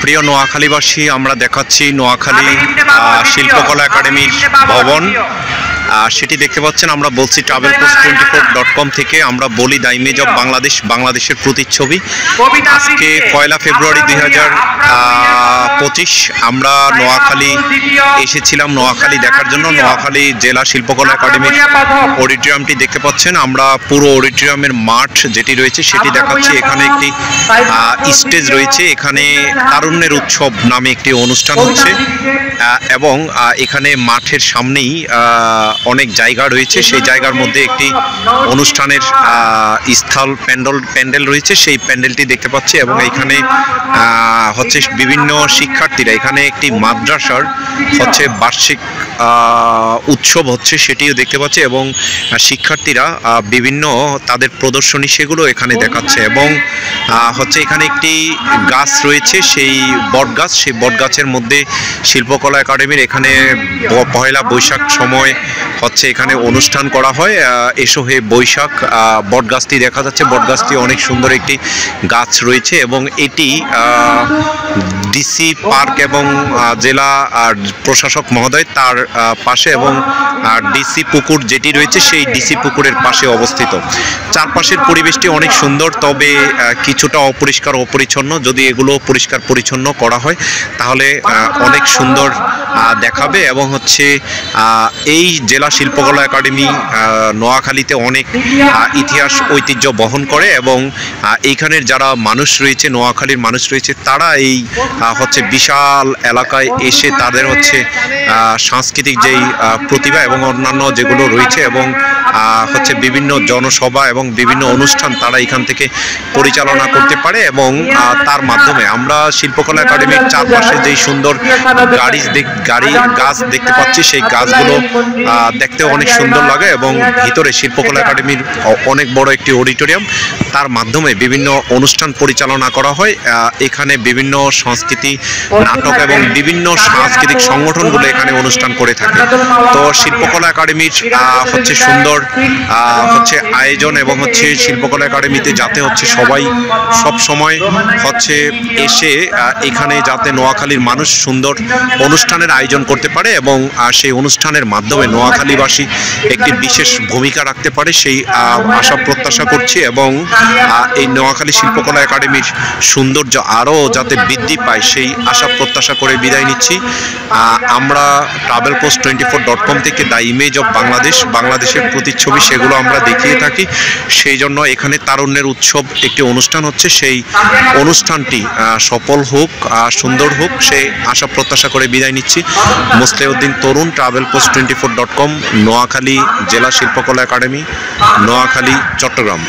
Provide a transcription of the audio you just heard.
প্রিয় নোয়াখালীবাসী, আমরা দেখাচ্ছি নোয়াখালী শিল্পকলা একাডেমির ভবন। সেটি দেখতে পাচ্ছেন। আমরা বলছি travelpost24.com থেকে। আমরা বলি দ্য ইমেজ অফ বাংলাদেশ, বাংলাদেশের প্রতিচ্ছবি। আজকে 1 ফেব্রুয়ারি 2025 আমরা নোয়াখালী এসেছিলাম নোয়াখালী দেখার জন্য। নোয়াখালী জেলা শিল্পকলা একাডেমির অডিটোরিয়ামটি দেখতে পাচ্ছেন। আমরা পুরো অডিটোরিয়ামের মাঠ যেটি রয়েছে সেটি দেখাচ্ছি। এখানে একটি স্টেজ রয়েছে, এখানে তারুণ্যের উৎসব নামে একটি অনুষ্ঠান হচ্ছে এবং এখানে মাঠের সামনেই অনেক জায়গা রয়েছে। সেই জায়গার মধ্যে একটি অনুষ্ঠানের স্থল প্যান্ডেল রয়েছে, সেই প্যান্ডেলটি দেখতে পাচ্ছি। এবং এখানে হচ্ছে বিভিন্ন শিক্ষার্থীরা, এখানে একটি মাদ্রাসার হচ্ছে বার্ষিক উৎসব হচ্ছে সেটিও দেখতে পাচ্ছি। এবং শিক্ষার্থীরা বিভিন্ন তাদের প্রদর্শনী সেগুলো এখানে দেখাচ্ছে। এবং হচ্ছে এখানে একটি গাছ রয়েছে, সেই বটগাছ, সেই বটগাছের মধ্যে শিল্পকলা একাডেমির এখানে পয়লা বৈশাখ সময় হচ্ছে এখানে অনুষ্ঠান করা হয়। এসো হে বৈশাখ, বটগাছটি দেখা যাচ্ছে। বটগাছটি অনেক সুন্দর একটি গাছ রয়েছে এবং এটি ডিসি পার্ক এবং জেলা প্রশাসক মহোদয় তার পাশে এবং ডিসি পুকুর যেটি রয়েছে সেই ডিসি পুকুরের পাশে অবস্থিত। চারপাশের পরিবেশটি অনেক সুন্দর, তবে কিছুটা অপরিষ্কার অপরিচ্ছন্ন। যদি এগুলো পরিষ্কার পরিচ্ছন্ন করা হয় তাহলে অনেক সুন্দর দেখাবে। এবং হচ্ছে এই জেলা শিল্পকলা একাডেমি নোয়াখালীতে অনেক ইতিহাস ঐতিহ্য বহন করে এবং এইখানের যারা মানুষ রয়েছে, নোয়াখালীর মানুষ রয়েছে, তারা এই হচ্ছে বিশাল এলাকায় এসে তাদের হচ্ছে সাংস্কৃতিক যেই প্রতিভা এবং অন্যান্য যেগুলো রয়েছে এবং হচ্ছে বিভিন্ন জনসভা এবং বিভিন্ন অনুষ্ঠান তারা এখান থেকে পরিচালনা করতে পারে। এবং তার মাধ্যমে আমরা শিল্পকলা একাডেমির চারপাশে যেই সুন্দর গাছ দেখতে পাচ্ছি, সেই গাছগুলো দেখতে অনেক সুন্দর লাগে। এবং ভিতরে শিল্পকলা একাডেমির অনেক বড় একটি অডিটোরিয়াম, তার মাধ্যমে বিভিন্ন অনুষ্ঠান পরিচালনা করা হয়। এখানে বিভিন্ন সংস্কৃতি নাটক এবং বিভিন্ন সাংস্কৃতিক সংগঠনগুলো এখানে অনুষ্ঠান করে থাকে। তো শিল্পকলা একাডেমির হচ্ছে সুন্দর হচ্ছে আয়োজন এবং হচ্ছে শিল্পকলা একাডেমিতে যাতে হচ্ছে সবাই সব সময় হচ্ছে এসে এখানে যাতে নোয়াখালীর মানুষ সুন্দর অনুষ্ঠানের আয়োজন করতে পারে এবং সেই অনুষ্ঠানের মাধ্যমে নোয়াখালীবাসী একটি বিশেষ ভূমিকা রাখতে পারে, সেই আশা প্রত্যাশা করছি। এবং এই নোয়াখালী শিল্পকলা একাডেমির সৌন্দর্য আরও যাতে বৃদ্ধি পায় সেই আশা প্রত্যাশা করে বিদায় নিচ্ছি। আমরা travelpost24.com থেকে দ্য ইমেজ অফ বাংলাদেশ, বাংলাদেশের প্রতিচ্ছবি সেগুলো আমরা দেখিয়ে থাকি। সেই জন্য এখানে তারুণ্যের উৎসব একটি অনুষ্ঠান হচ্ছে, সেই অনুষ্ঠানটি সফল হোক, সুন্দর হোক, সেই আশা প্রত্যাশা করে বিদায় নিচ্ছি। মুসলিউদ্দিন তরুণ, travelpost24.com, নোয়াখালী জেলা শিল্পকলা একাডেমি, নোয়াখালী, চট্টগ্রাম।